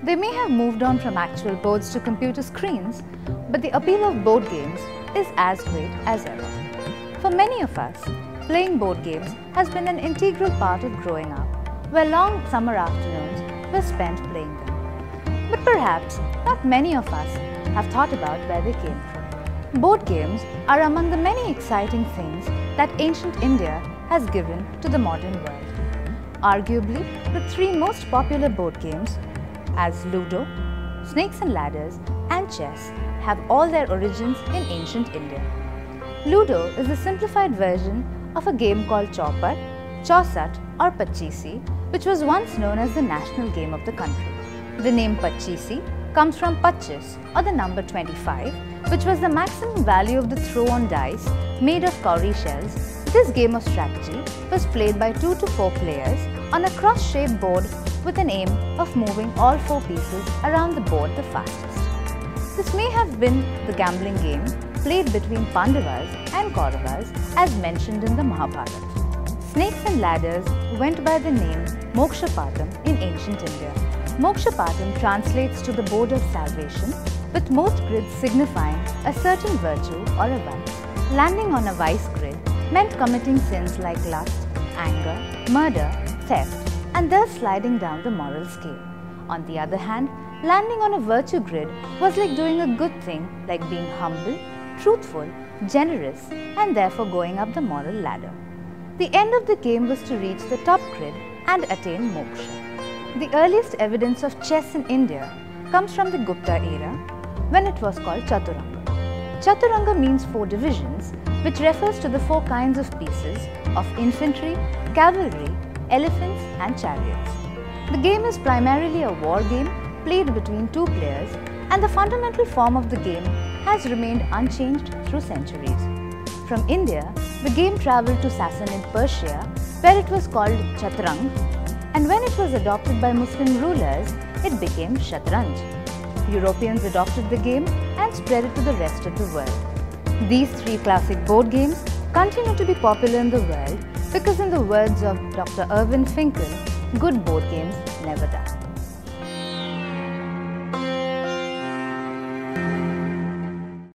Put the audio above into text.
They may have moved on from actual boards to computer screens, but the appeal of board games is as great as ever. For many of us, playing board games has been an integral part of growing up, where long summer afternoons were spent playing them. But perhaps not many of us have thought about where they came from. Board games are among the many exciting things that ancient India has given to the modern world. Arguably, the three most popular board games, as Ludo, Snakes and Ladders, and chess, have all their origins in ancient India. Ludo is a simplified version of a game called Chaupat, Chausat or Pachisi, which was once known as the national game of the country. The name Pachisi comes from Pachis, or the number 25, which was the maximum value of the throw-on dice made of cowrie shells. This game of strategy was played by 2 to 4 players on a cross-shaped board with an aim of moving all 4 pieces around the board the fastest. This may have been the gambling game played between Pandavas and Kauravas as mentioned in the Mahabharata. Snakes and Ladders went by the name Mokshapatam in ancient India. Mokshapatam translates to the board of salvation, with most grids signifying a certain virtue or a vice. Landing on a vice grid meant committing sins like lust, anger, murder, theft, and thus sliding down the moral scale. On the other hand, landing on a virtue grid was like doing a good thing, like being humble, truthful, generous, and therefore going up the moral ladder. The end of the game was to reach the top grid and attain moksha. The earliest evidence of chess in India comes from the Gupta era, when it was called Chaturanga. Chaturanga means 4 divisions, which refers to the 4 kinds of pieces of infantry, cavalry, elephants, and chariots. The game is primarily a war game played between 2 players, and the fundamental form of the game has remained unchanged through centuries. From India, the game travelled to Sassanid Persia, where it was called Chaturang, and when it was adopted by Muslim rulers, it became Shatranj. Europeans adopted the game and spread it to the rest of the world. These 3 classic board games continue to be popular in the world because, in the words of Dr. Irvin Finkel, good board games never die.